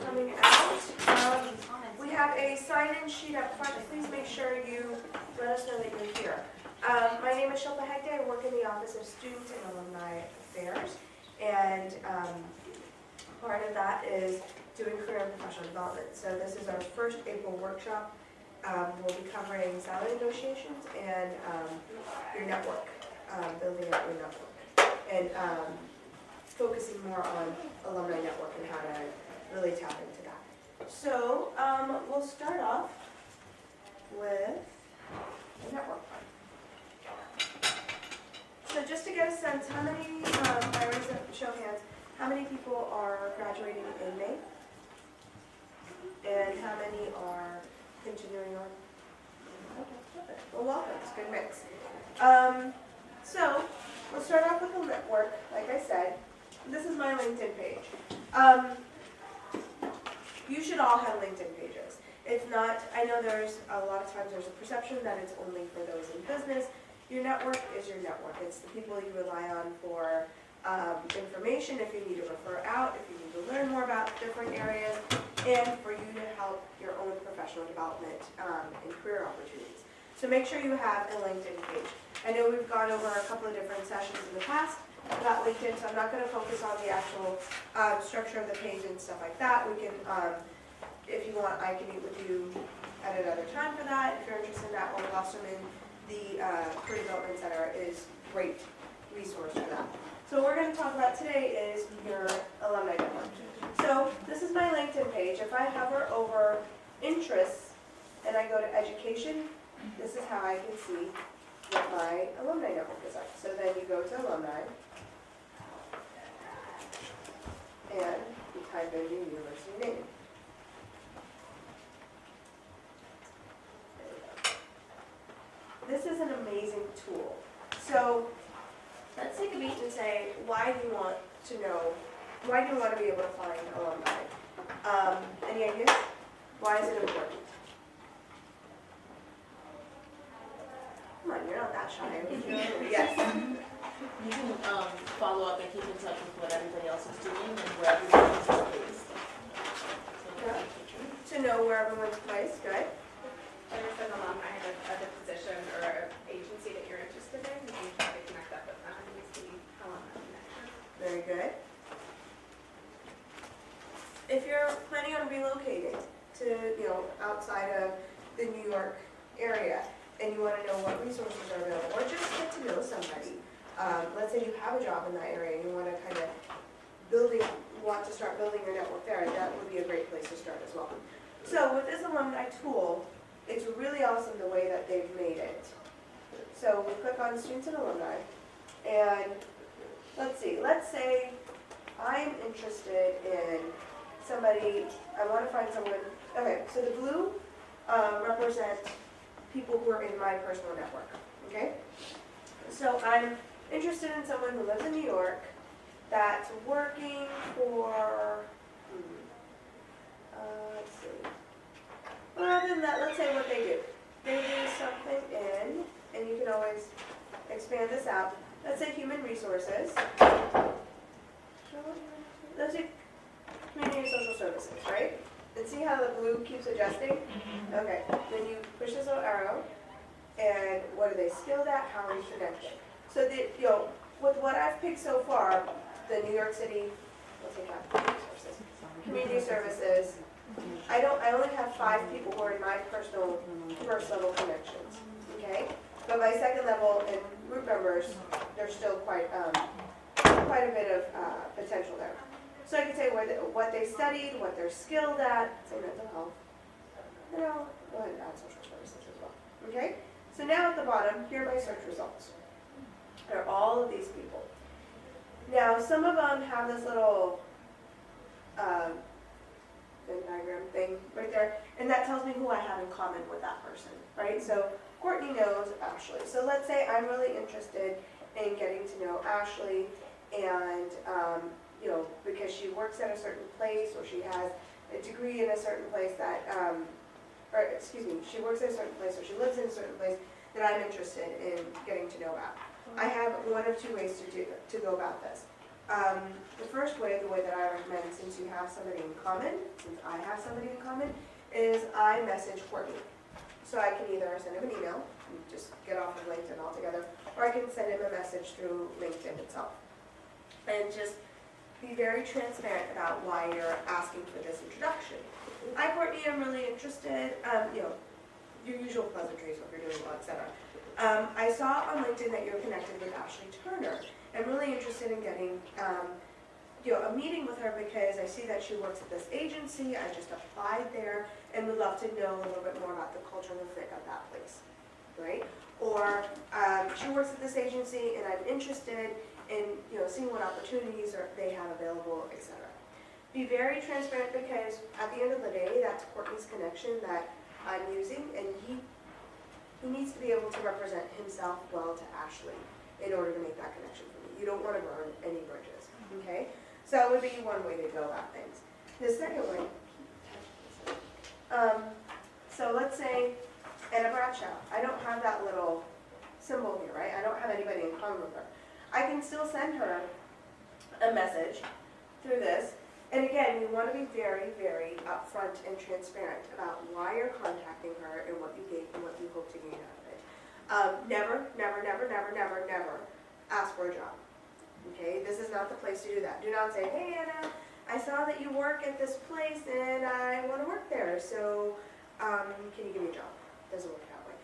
coming out. We have a sign-in sheet up front. Please make sure you let us know that you're here. My name is Shilpa Hegde. I work in the Office of Student and Alumni Affairs. And part of that is doing career and professional development. So this is our first April workshop. We'll be covering salary negotiations and your network, building out your network. And focusing more on alumni network and how to really tap into that. So we'll start off with the network part. So just to get a sense, how many, by raise of show of hands, how many people are graduating in May? And how many are continuing on? Okay, well, welcome, it's a good mix. So we'll start off with the network, like I said. This is my LinkedIn page. You should all have LinkedIn pages. It's not, I know there's a lot of times there's a perception that it's only for those in business. Your network is your network. It's the people you rely on for information, if you need to refer out, if you need to learn more about different areas, and for you to help your own professional development and career opportunities. So make sure you have a LinkedIn page. I know we've gone over a couple of different sessions in the past about LinkedIn, so I'm not going to focus on the actual structure of the page and stuff like that. We can, if you want, I can meet with you at another time for that. If you're interested in that, or Wasserman, the Career Development Center is a great resource for that. So what we're going to talk about today is your alumni network. So this is my LinkedIn page. If I hover over interests and I go to education, this is how I can see what my alumni network is like. So then you go to alumni, and you type in your university name. This is an amazing tool. So let's take a beat and say, why do you want to know, why do you want to be able to find alumni? Any ideas? Why is it important? Come on, you're not that shy. Yes. You can follow up and keep in touch with what everybody else is doing and where everyone is placed. To know where everyone's placed, good. And if an alumni has a position or an agency that you're interested in, you can try to connect up with them and use the alumni connection. Very good. If you're planning on relocating to, outside of the New York area, and you want to know what resources are available, or just get to know somebody. Let's say you have a job in that area and you want to kind of want to start building your network there, that would be a great place to start as well. So with this alumni tool, it's really awesome the way that they've made it. So we click on Students and Alumni, and let's say I'm interested in somebody, I want to find someone, okay, so the blue represent people who are in my personal network, okay? So I'm interested in someone who lives in New York that's working for, let's see. Well, rather than that, let's say what they do. They do something in, and you can always expand this out. Let's say human resources. Let's say community and social services, right? And see how the blue keeps adjusting? Okay, then you push this little arrow, and what are they skilled at? How are you connected? So with what I've picked so far, the New York City, let's take out community services. I only have 5 people who are in my personal first level connections. Okay, but my second level and group members, there's still quite a bit of potential there. So I can say what they studied, what they're skilled at, say mental health, and I'll go ahead and add social services as well. Okay? So now at the bottom, here are my search results. There are all of these people. Now some of them have this little Venn diagram thing right there, and that tells me who I have in common with that person, right? So Courtney knows Ashley. So let's say I'm really interested in getting to know Ashley, and because she works at a certain place, or she has a degree in a certain place that, she works at a certain place, or she lives in a certain place that I'm interested in getting to know about. I have one of 2 ways to go about this. The first way, the way that I recommend, since you have somebody in common, since I have somebody in common, is I message Courtney. So I can either send him an email, and just get off of LinkedIn altogether, or I can send him a message through LinkedIn itself. And just be very transparent about why you're asking for this introduction. Hi Courtney, I'm really interested, your usual pleasantries, what you're doing well, etc. I saw on LinkedIn that you're connected with Ashley Turner. I'm really interested in getting a meeting with her because I see that she works at this agency. I just applied there and would love to know a little bit more about the cultural fit of that place, right? Or she works at this agency and I'm interested in seeing what opportunities they have available, etc. Be very transparent because at the end of the day, that's Courtney's connection that I'm using, and he needs to be able to represent himself well to Ashley in order to make that connection for me. You don't want to burn any bridges, okay? So that would be one way to go about things. The second way, so let's say Anna Bradshaw, I don't have that little symbol here, right? I don't have anybody in common with her. I can still send her a message through this. And again, you want to be very, very upfront and transparent about why you're contacting her and what you gain and what you hope to gain out of it. Never, never, never, never, never, never ask for a job. Okay, this is not the place to do that. Do not say, hey Anna, I saw that you work at this place and I want to work there, so can you give me a job? Doesn't work that way.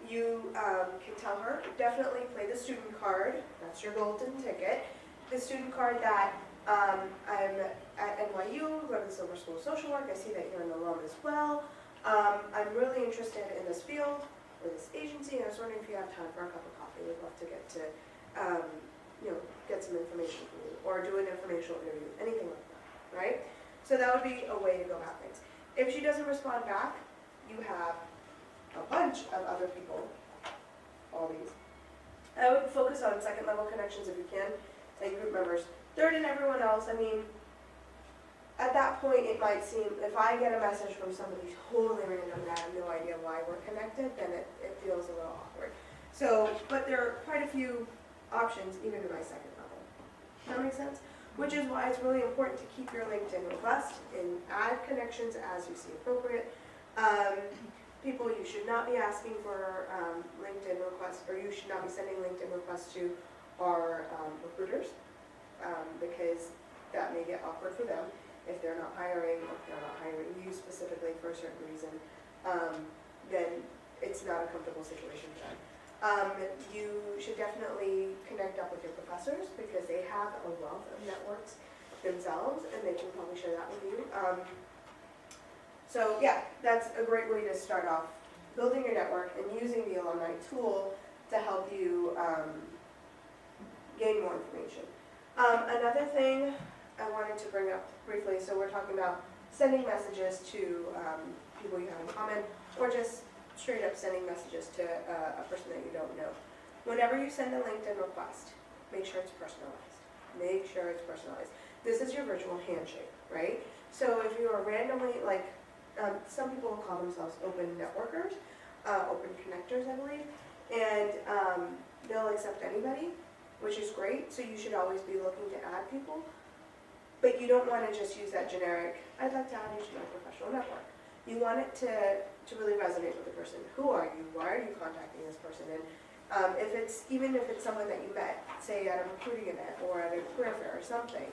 You can tell her, definitely play the student card. That's your golden ticket. The student card that I'm at NYU, go to the Silver School of Social Work. I see that you're an alum as well. I'm really interested in this field or this agency, and I was wondering if you have time for a cup of coffee. We'd love to get to, get some information from you, or do an informational interview, anything like that, right? So that would be a way to go about things. If she doesn't respond back, you have a bunch of other people, all these. I would focus on second level connections if you can, like group members. Third, and everyone else, I mean, at that point it might seem, if I get a message from somebody totally random that I have no idea why we're connected, then it feels a little awkward. So, but there are quite a few options even in my second level. Does that make sense? Which is why it's really important to keep your LinkedIn robust and add connections as you see appropriate. People you should not be asking for LinkedIn requests, or you should not be sending LinkedIn requests to are recruiters. Because that may get awkward for them if they're not hiring, or if they're not hiring you specifically for a certain reason, then it's not a comfortable situation for them. You should definitely connect up with your professors because they have a wealth of networks themselves and they can probably share that with you. So yeah, that's a great way to start off building your network and using the Alumni tool to help you gain more information. Another thing I wanted to bring up briefly, so we're talking about sending messages to people you have in common, or just straight up sending messages to a person that you don't know. Whenever you send a LinkedIn request, make sure it's personalized. Make sure it's personalized. This is your virtual handshake, right? So if you are randomly, like, some people will call themselves open networkers, open connectors, I believe, and they'll accept anybody, which is great, so you should always be looking to add people. But you don't want to just use that generic, I'd like to add you to my professional network. You want it to really resonate with the person. Who are you? Why are you contacting this person? And even if it's someone that you met, say at a recruiting event or at a career fair or something,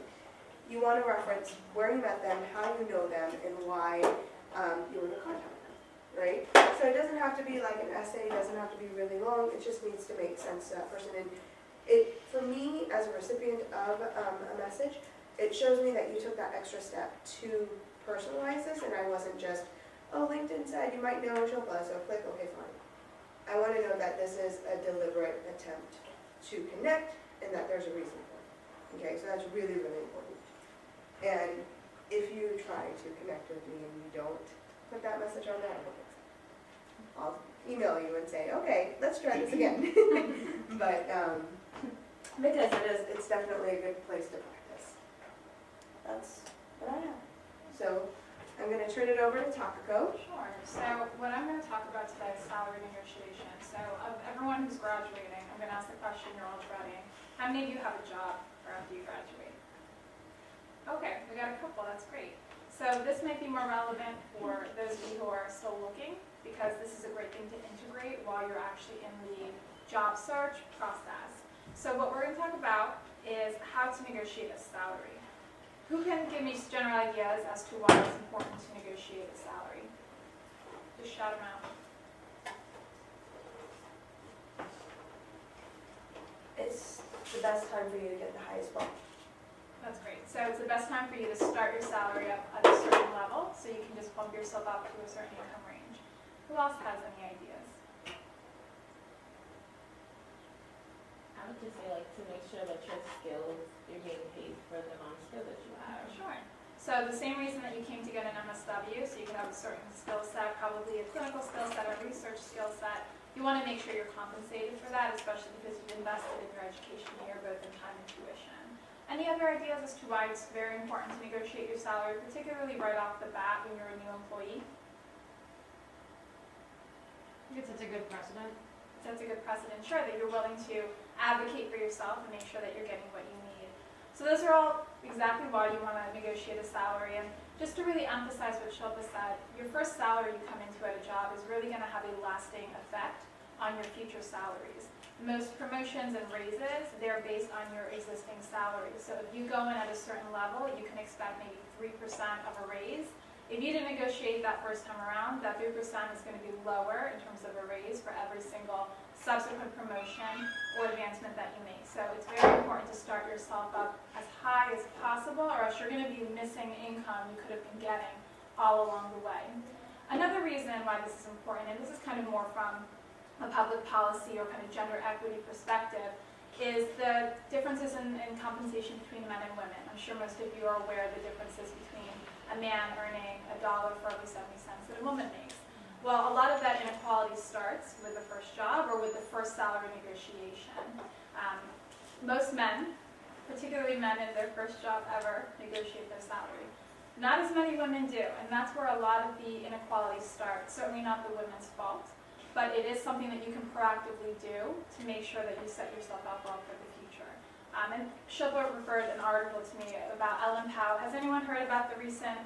you want to reference where you met them, how you know them, and why you were in contact with them, right? So it doesn't have to be like an essay, it doesn't have to be really long, it just needs to make sense to that person. And for me, as a recipient of a message, it shows me that you took that extra step to personalize this, and I wasn't just, oh, LinkedIn said you might know Jill Buzz, so click, okay, fine. I want to know that this is a deliberate attempt to connect, and that there's a reason for it. Okay, so that's really, really important. And if you try to connect with me and you don't put that message on there, I won't accept it. I'll email you and say, okay, let's try this again. But because it's definitely a good place to practice. That's what I have. So I'm going to turn it over to Takako. Sure. So what I'm going to talk about today is salary negotiation. So of everyone who's graduating, I'm going to ask the question you're all dreading. How many of you have a job after you graduate? Okay, we got a couple, that's great. So this might be more relevant for those of you who are still looking, because this is a great thing to integrate while you're actually in the job search process. So what we're going to talk about is how to negotiate a salary. Who can give me general ideas as to why it's important to negotiate a salary? Just shout them out. It's the best time for you to get the highest bump. That's great. So it's the best time for you to start your salary up at a certain level, so you can just bump yourself up to a certain income range. Who else has any ideas? I would just say like to make sure that your skills, you're getting paid for the amount of skill that you have. Sure. So the same reason that you came to get an MSW, so you can have a certain skill set, probably a clinical skill set, a research skill set. You want to make sure you're compensated for that, especially because you've invested in your education here, both in time and tuition. Any other ideas as to why it's very important to negotiate your salary, particularly right off the bat when you're a new employee? I think it's a good precedent. It sets a good precedent, sure, that you're willing to advocate for yourself and make sure that you're getting what you need. So those are all exactly why you want to negotiate a salary. And just to really emphasize what Shilpa said, your first salary you come into at a job is really going to have a lasting effect on your future salaries. Most promotions and raises, they're based on your existing salary. So if you go in at a certain level, you can expect maybe 3% of a raise. If you didn't negotiate that first time around, that 3% is going to be lower in terms of a raise for every single subsequent promotion or advancement that you make. So it's very important to start yourself up as high as possible, or else you're going to be missing income you could have been getting all along the way. Another reason why this is important, and this is kind of more from a public policy or kind of gender equity perspective, is the differences in compensation between men and women. I'm sure most of you are aware of the differences between a man earning $1 for every 70 cents that a woman makes. Well, a lot of that inequality starts with the first job or with the first salary negotiation. Most men, particularly men in their first job ever, negotiate their salary. Not as many women do, and that's where a lot of the inequality starts. Certainly not the women's fault, but it is something that you can proactively do to make sure that you set yourself up well for the future. And Shilpa referred an article to me about Ellen Powell. Has anyone heard about the recent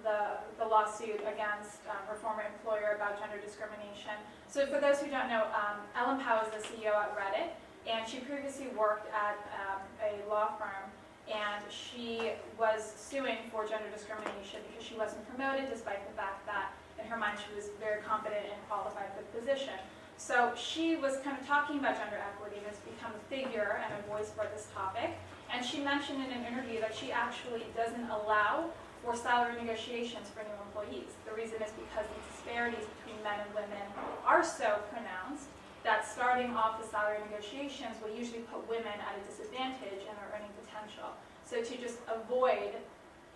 the lawsuit against her former employer about gender discrimination? So for those who don't know, Ellen Powell is the CEO at Reddit, and she previously worked at a law firm, and she was suing for gender discrimination because she wasn't promoted, despite the fact that in her mind she was very competent and qualified for the position. So she was kind of talking about gender equity and has become a figure and a voice for this topic. And she mentioned in an interview that she actually doesn't allow for salary negotiations for new employees. The reason is because the disparities between men and women are so pronounced that starting off the salary negotiations will usually put women at a disadvantage in their earning potential. So to just avoid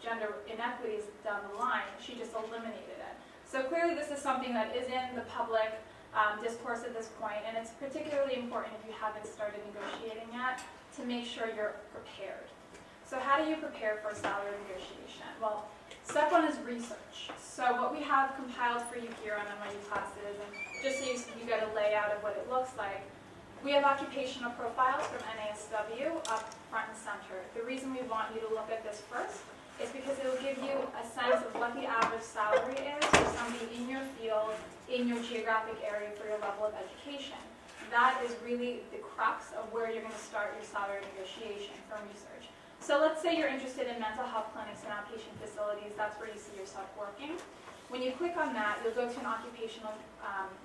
gender inequities down the line, she just eliminated it. So clearly this is something that is in the public discourse at this point, and it's particularly important if you haven't started negotiating yet to make sure you're prepared. So how do you prepare for a salary negotiation? Well, step one is research. So what we have compiled for you here on NYU classes, and just so you get a layout of what it looks like, we have occupational profiles from NASW up front and center. The reason we want you to look at this first is because it will give you a sense of what the average salary is for somebody in your field, in your geographic area for your level of education. That is really the crux of where you're going to start your salary negotiation from research. So let's say you're interested in mental health clinics and outpatient facilities. That's where you see yourself working. When you click on that, you'll go to an occupational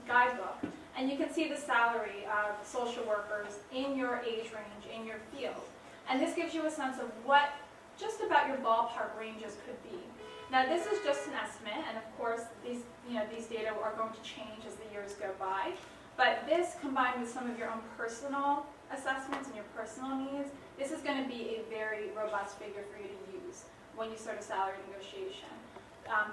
guidebook, and you can see the salary of social workers in your age range, in your field. And this gives you a sense of what just about your ballpark ranges could be. Now this is just an estimate, and of course these data are going to change as the years go by, but this combined with some of your own personal assessments and your personal needs, this is going to be a very robust figure for you to use when you start a salary negotiation.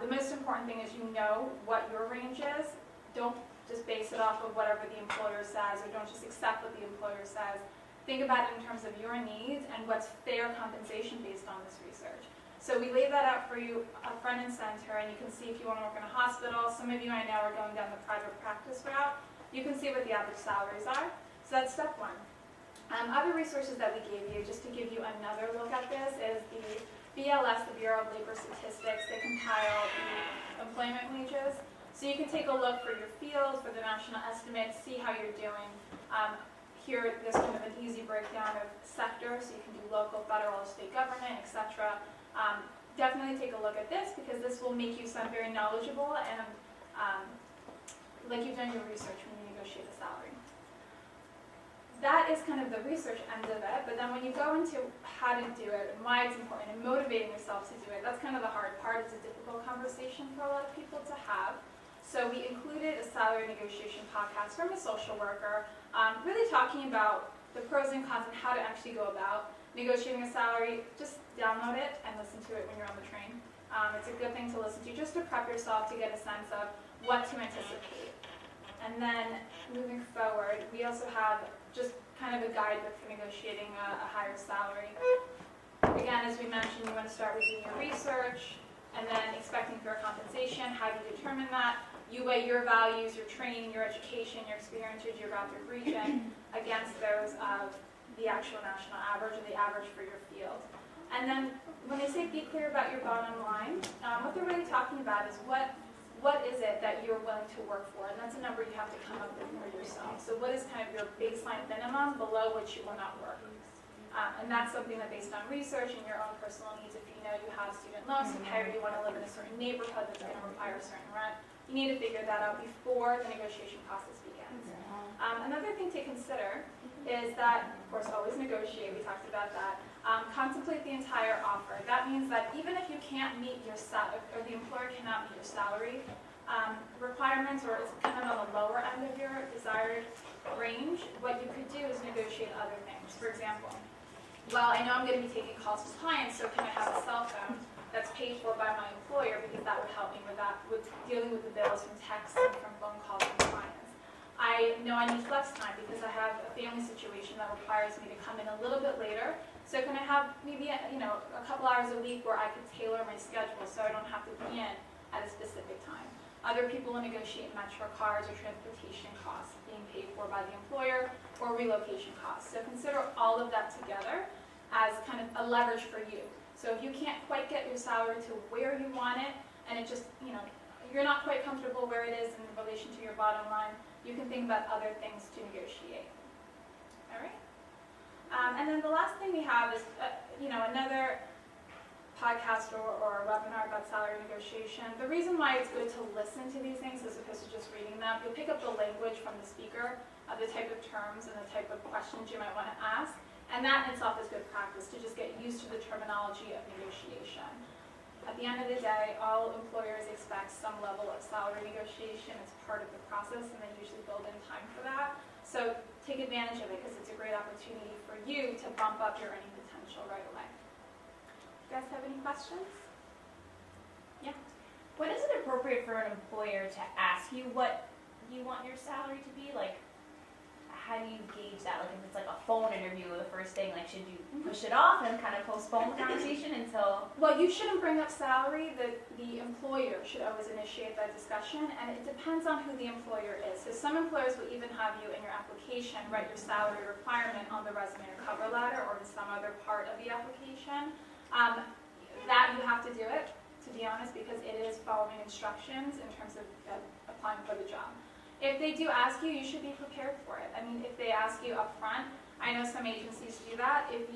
The most important thing is you know what your range is. Don't just base it off of whatever the employer says, or don't just accept what the employer says. Think about it in terms of your needs and what's fair compensation based on this research. So we lay that out for you up front and center, and you can see if you want to work in a hospital. Some of you I know are going down the private practice route. You can see what the average salaries are. So that's step one. Other resources that we gave you, just to give you another look at this, is the BLS, the Bureau of Labor Statistics, they compile the employment wages. So you can take a look for your field, for the national estimates, see how you're doing. Here, there's kind of an easy breakdown of sectors, so you can do local, federal, state government, etc. Definitely take a look at this because this will make you sound very knowledgeable and like you've done your research when you negotiate a salary. That is kind of the research end of it, but then when you go into how to do it and why it's important and motivating yourself to do it, that's kind of the hard part. It's a difficult conversation for a lot of people to have. So we included a salary negotiation podcast from a social worker, really talking about the pros and cons and how to actually go about negotiating a salary. Just download it and listen to it when you're on the train. It's a good thing to listen to just to prep yourself to get a sense of what to anticipate. And then moving forward, we also have just kind of a guidebook for negotiating a higher salary. Again, as we mentioned, you want to start with doing your research and then expecting fair compensation. How do you determine that? You weigh your values, your training, your education, your experience, your geographic region against those of the actual national average or the average for your field. And then when they say be clear about your bottom line, what they're really talking about is what is it that you're willing to work for? And that's a number you have to come up with for yourself. So what is kind of your baseline minimum below which you will not work? And that's something that based on research and your own personal needs, if you know you have student loans to pay or you want to live in a certain neighborhood that's going to require a certain rent, you need to figure that out before the negotiation process begins. Another thing to consider is that, of course, always negotiate, we talked about that. Contemplate the entire offer. That means that even if you can't meet your salary, or the employer cannot meet your salary requirements, or it's kind of on the lower end of your desired range, what you could do is negotiate other things. For example, well, I know I'm going to be taking calls from clients, so can I have a cell phone that's paid for by my employer, because that would help me with that, with dealing with the bills from texts and from phone calls from clients. I know I need flex time because I have a family situation that requires me to come in a little bit later. So can I have maybe a couple hours a week where I could tailor my schedule so I don't have to be in at a specific time. Other people will negotiate metro cards or transportation costs being paid for by the employer or relocation costs. So consider all of that together as kind of a leverage for you. So if you can't quite get your salary to where you want it, and it just, you're not quite comfortable where it is in relation to your bottom line, you can think about other things to negotiate. All right? And then the last thing we have is, another podcast or a webinar about salary negotiation. The reason why it's good to listen to these things as opposed to just reading them, you'll pick up the language from the speaker, the type of terms and the type of questions you might want to ask. And that in itself is good practice to just get used to the terminology of negotiation. At the end of the day, all employers expect some level of salary negotiation as part of the process, and they usually build in time for that. So take advantage of it because it's a great opportunity for you to bump up your earning potential right away. You guys have any questions? Yeah. When is it appropriate for an employer to ask you what you want your salary to be? Like, how do you gauge that? Like, if it's like a phone interview, the first thing, like, should you push it off and kind of postpone the conversation until? Well, you shouldn't bring up salary. The employer should always initiate that discussion, and it depends on who the employer is. So some employers will even have you in your application write your salary requirement on the resume or cover letter or in some other part of the application. That you have to do it, to be honest, because it is following instructions in terms of applying for the job. If they do ask you, you should be prepared for it. I mean, if they ask you up front, I know some agencies do that. If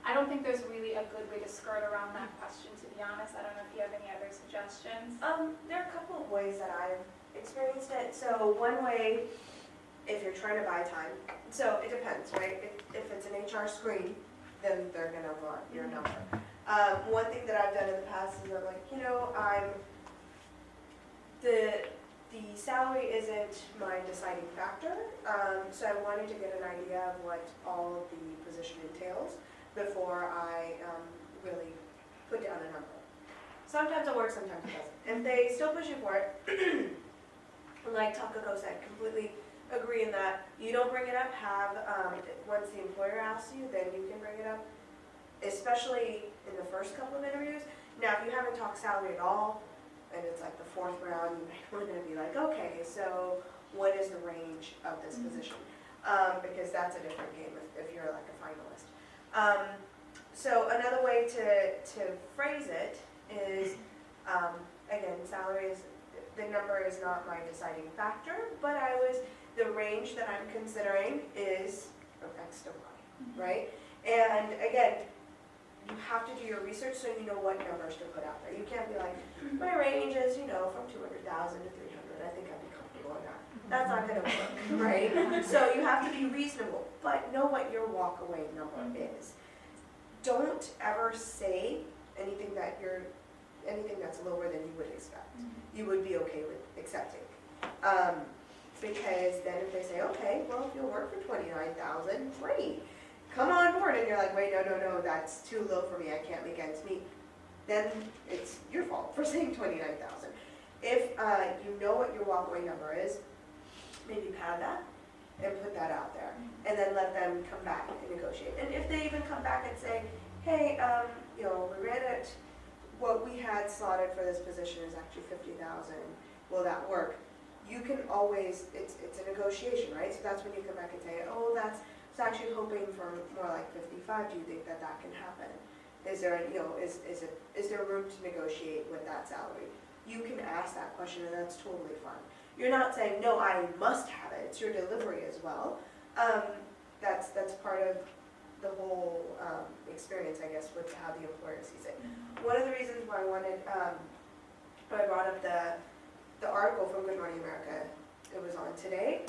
I don't think there's really a good way to skirt around that question, to be honest. I don't know if you have any other suggestions. There are a couple of ways that I've experienced it. So one way, if you're trying to buy time, so it depends, right? If it's an HR screen, then they're gonna want your number. One thing that I've done in the past is I'm like, the salary isn't my deciding factor, so I wanted to get an idea of what all of the position entails before I really put down a number. Sometimes it works, sometimes it doesn't. If they still push you for it, like Takako said, completely agree in that you don't bring it up, once the employer asks you, then you can bring it up, especially in the first couple of interviews. Now, if you haven't talked salary at all, and it's like the fourth round, you might want to be like, okay, so what is the range of this position? Because that's a different game if you're like a finalist. So another way to phrase it is, again, salary is, the number is not my deciding factor, but the range that I'm considering is from X to Y, right? And again, you have to do your research so you know what numbers to put out there. You can't be like, my range is, from 200,000 to 300. I think I'd be comfortable in that. That's not gonna work, right? So you have to be reasonable, but know what your walk-away number is. Don't ever say anything that's lower than you would expect. You would be okay with accepting. Because then if they say, okay, well, if you'll work for 29,000, great. Come on board, and you're like, wait, no, that's too low for me, I can't make ends meet. Then it's your fault for saying 29,000. If you know what your walkaway number is, maybe pad that and put that out there, and then let them come back and negotiate. And if they even come back and say, hey, we ran it, what we had slotted for this position is actually 50,000, will that work? You can always, it's a negotiation, right? So that's when you come back and say, oh, I was actually hoping for more like 55. Do you think that can happen? Is there, is there room to negotiate with that salary? You can ask that question, and that's totally fine. You're not saying, no, I must have it. It's your delivery as well. That's part of the whole experience, I guess, with how the employer sees it. One of the reasons why I brought up the article from Good Morning America, it was on today,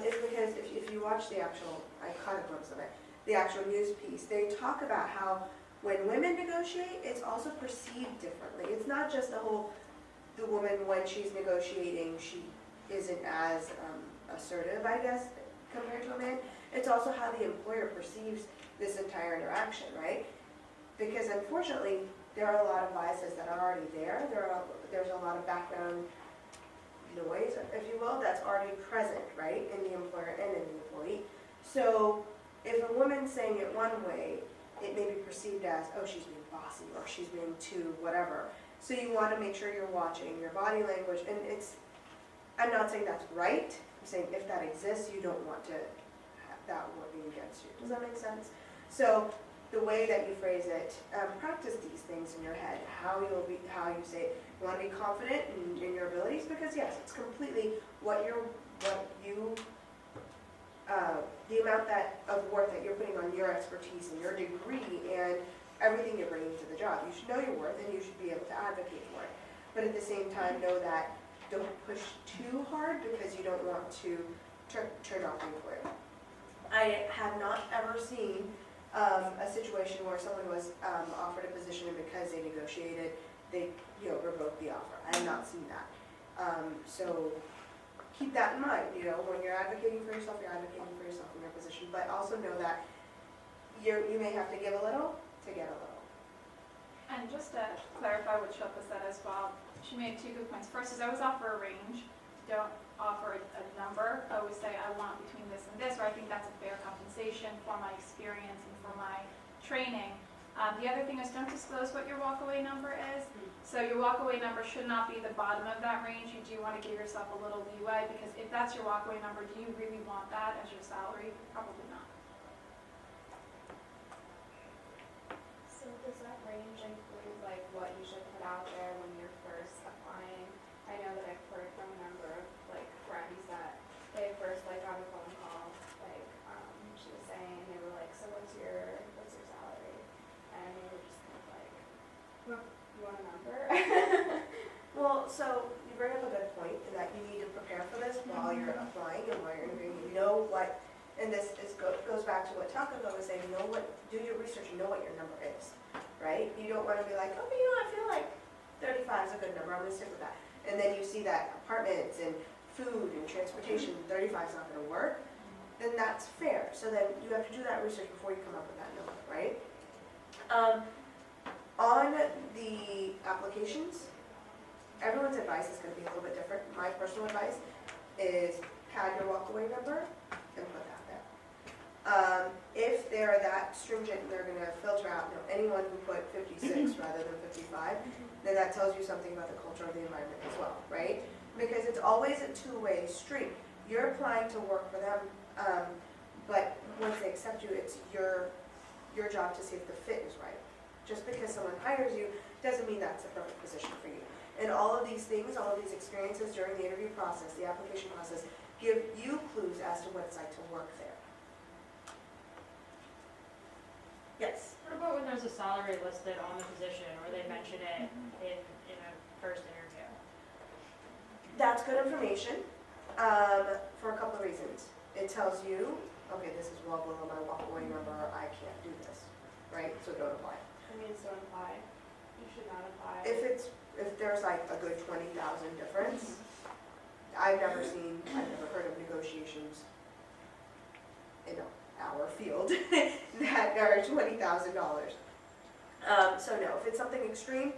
is because if you watch the actual, I caught a glimpse of it, the actual news piece, they talk about how when women negotiate, it's also perceived differently. It's not just the woman when she's negotiating, she isn't as assertive, I guess, compared to a man. It's also how the employer perceives this entire interaction, right? Because unfortunately, there are a lot of biases that are already there. There's a lot of background noise, if you will, that's already present, right, in the employer and in the employee. So if a woman's saying it one way, it may be perceived as, oh, she's being bossy, or she's being too whatever. So you want to make sure you're watching your body language, and I'm not saying that's right, I'm saying if that exists, you don't want to have that working against you. Does that make sense? So the way that you phrase it, practice these things in your head, how you say it. You want to be confident in your abilities, because yes, it's completely the amount of worth that you're putting on your expertise and your degree and everything you're bringing to the job. You should know your worth, and you should be able to advocate for it. But at the same time, know that don't push too hard, because you don't want to turn off the employer. I have not ever seen a situation where someone was offered a position, and because they negotiated, they revoked the offer. I have not seen that. So keep that in mind. When you're advocating for yourself, you're advocating for yourself in your position. But also know that you may have to give a little to get a little. And just to clarify what Shilpa said as well, she made two good points. First is always offer a range. Don't offer a number. I always say I want between this and this, or I think that's a fair compensation for my experience and for my training. The other thing is don't disclose what your walkaway number is. So your walkaway number should not be the bottom of that range. You do want to give yourself a little leeway, because if that's your walkaway number, do you really want that as your salary? Probably not. So does that range include like what you should put out there when you're first applying? I know that I've heard from a number of like friends that they first like got a phone call, like she was saying, they were like, so what's your salary? And they were just kind of like, well, you want a number? Well, so you bring up a good point, in that you need to prepare for this while you're applying and while you're interviewing. You know what, and this goes back to what Takako was saying, do your research and know what your number is, right? You don't want to be like, oh, I feel like 35 is a good number, I'm going to stick with that. And then you see that apartments and food and transportation, 35 is not going to work, then that's fair. So then you have to do that research before you come up with that number, right? On the applications, everyone's advice is going to be a little bit different. My personal advice is pad your walkaway number and put that there. If they're that stringent and they're going to filter out anyone who put 56 rather than 55, then that tells you something about the culture of the environment as well, right? Because it's always a two-way street. You're applying to work for them, but once they accept you, it's your your job to see if the fit is right. Just because someone hires you doesn't mean that's the perfect position for you. And all of these things, all of these experiences during the interview process, the application process, give you clues as to what it's like to work there. Yes? What about when there's a salary listed on the position, or they mention it in a first interview? That's good information for a couple of reasons. It tells you, okay, this is well below my walkaway number, I can't do this, right? So don't apply. It means don't apply. You should not apply. If there's like a good 20,000 difference, I've never heard of negotiations in our field that are $20,000. So no, if it's something extreme,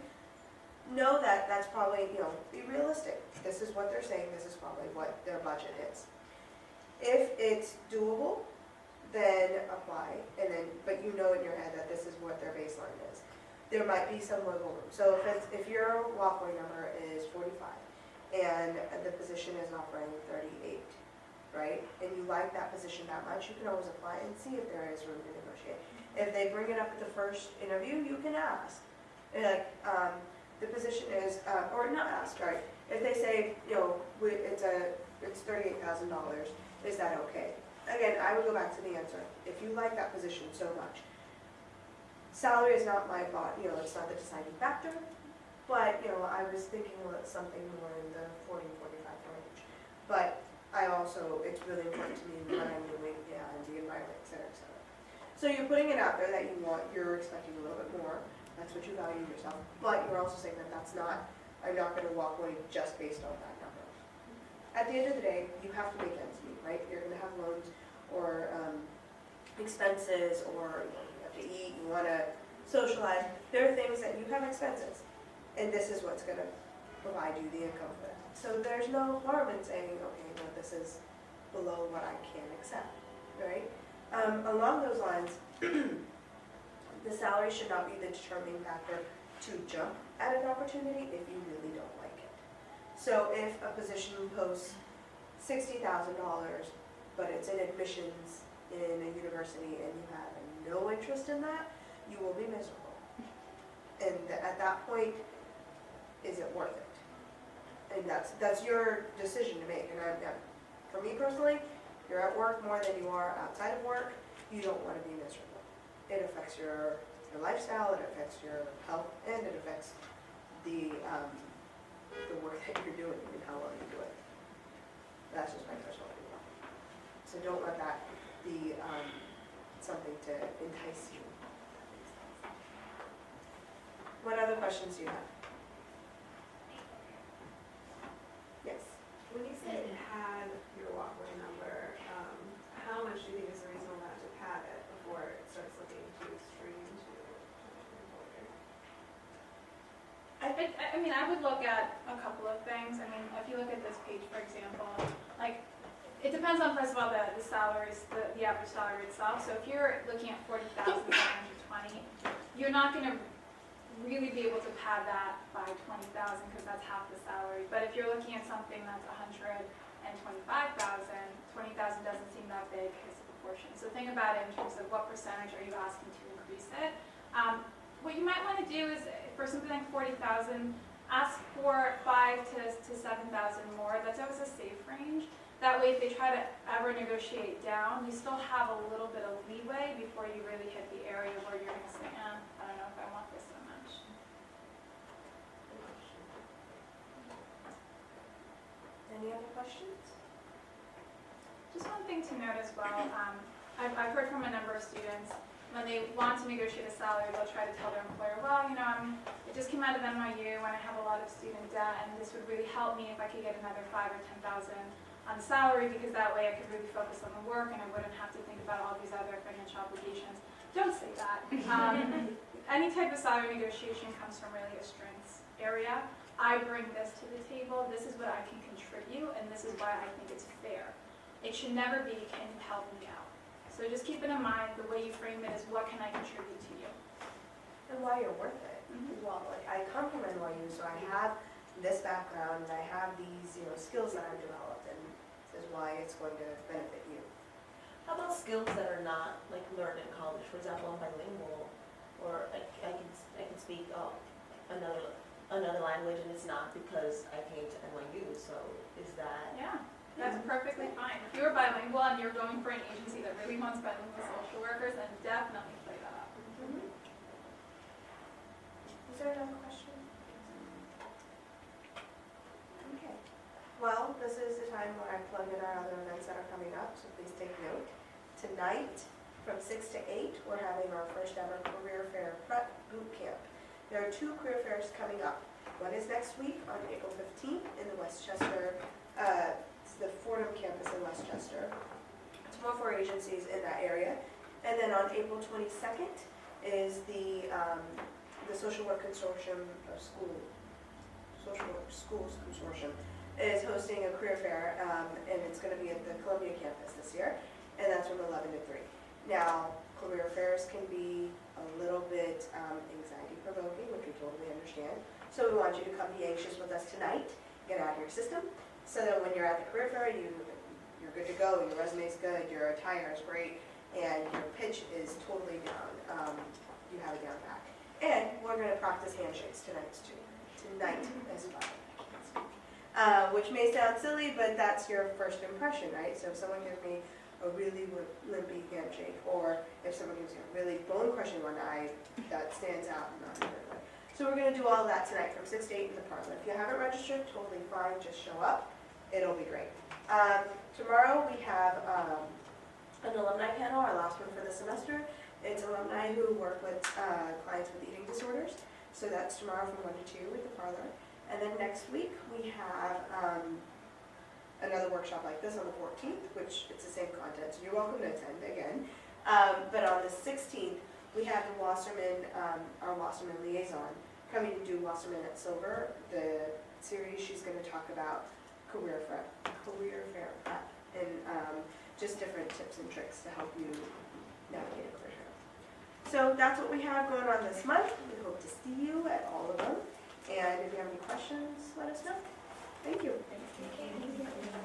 know that that's probably, be realistic. This is what they're saying, this is probably what their budget is. If it's doable, then apply, but you know in your head that this is what their baseline is. There might be some wiggle room. So if your walkway number is 45 and the position is offering 38, right? And you like that position that much, you can always apply and see if there is room to negotiate. If they bring it up at the first interview, you can ask. Like, the position is, or not ask, right? If they say, it's $38,000, is that okay? Again, I would go back to the answer. If you like that position so much, salary is not my it's not the deciding factor, but, I was thinking something more in the 40, 45 range. But it's really important to me what I'm doing and the environment, et cetera, et cetera. So you're putting it out there that you're expecting a little bit more, that's what you value yourself, but you're also saying that I'm not gonna walk away just based on that number. At the end of the day, you have to make ends meet, right? You're gonna have loans or expenses, or you have to eat, you wanna socialize. There are things that you have expenses, and this is what's gonna provide you the income for that. So there's no harm in saying, okay, no, this is below what I can accept, right? Along those lines, the salary should not be the determining factor to jump at an opportunity if you really don't like it. So if a position posts $60,000, but it's in admissions in a university and you have no interest in that, you will be miserable. And at that point, is it worth it? And that's your decision to make. And for me personally, you're at work more than you are outside of work, you don't want to be miserable. It affects your lifestyle, it affects your health, and it affects the work that you're doing and how well you do it. That's just my personal opinion. So don't let that be something to entice you. What other questions do you have? Yes. When you say pad your walkway number, how much do you think is a reasonable amount to pad it before it starts looking too extreme to employer? I would look at a couple of things. I mean, if you look at this page, for example, like, it depends on, first of all, the salaries, the average salary itself. So if you're looking at 40,720, you're not going to really be able to pad that by 20,000 because that's half the salary. But if you're looking at something that's 125,000, 20,000 doesn't seem that big as a proportion. So think about it in terms of what percentage are you asking to increase it. What you might want to do is, for something like 40,000, ask for 5,000 to 7,000 more. That's always a safe range. That way, if they try to ever negotiate down, you still have a little bit of leeway before you really hit the area where you're going to say, I don't know if I want this so much. Any other questions? Just one thing to note as well, I've heard from a number of students, when they want to negotiate a salary, they'll try to tell their employer, well, I just came out of NYU and I have a lot of student debt, and this would really help me if I could get another 5,000 or 10,000 on salary, because that way I could really focus on the work and I wouldn't have to think about all these other financial obligations. Don't say that. Any type of salary negotiation comes from really a strengths area. I bring this to the table, this is what I can contribute, and this is why I think it's fair. It should never be, can you help me out? So just keep it in mind, the way you frame it is, what can I contribute to you? And why you're worth it. Well, I come from NYU, so I have this background, and I have these, skills that I've developed, and this is why it's going to benefit you. How about skills that are not like learned in college? For example, I'm bilingual, or I can speak another language, and it's not because I came to NYU. So is that? Yeah, that's perfectly fine. If you're bilingual and you're going for an agency that really wants bilingual social workers, then definitely play that up. Is there another question? Okay. Well, this is the time where I plug in our other events that are coming up, so please take note. Tonight, from 6 to 8, we're having our first ever career fair prep boot camp. There are 2 career fairs coming up. One is next week on April 15th in the Westchester, it's the Fordham campus in Westchester. It's more for agencies in that area. And then on April 22nd is the Social Work Consortium of Social Work Schools Consortium is hosting a career fair, and it's going to be at the Columbia campus this year, and that's from 11 to 3. Now, career fairs can be a little bit anxiety-provoking, which we totally understand. So we want you to come be anxious with us tonight, get out of your system, so that when you're at the career fair, you're good to go, your resume's good, your attire is great, and your pitch is totally down. You have it down pat. And we're going to practice handshakes tonight as well. Which may sound silly, but that's your first impression, right? So if someone gives me a really limpy handshake, or if someone gives you a really bone-crushing one, that stands out in a good way. So we're going to do all of that tonight from 6 to 8 in the parlor. If you haven't registered, totally fine, just show up. It'll be great. Tomorrow we have an alumni panel, our last one for the semester. It's alumni who work with clients with eating disorders. So that's tomorrow from 1 to 2 in the parlor. And then next week we have another workshop like this on the 14th, which it's the same content, so you're welcome to attend again. But on the 16th, we have the Wasserman, our Wasserman liaison, coming to do Wasserman at Silver, the series. She's going to talk about career fair prep, and just different tips and tricks to help you navigate a career fair. So that's what we have going on this month. We hope to see you at all of them. And if you have any questions, let us know. Thank you.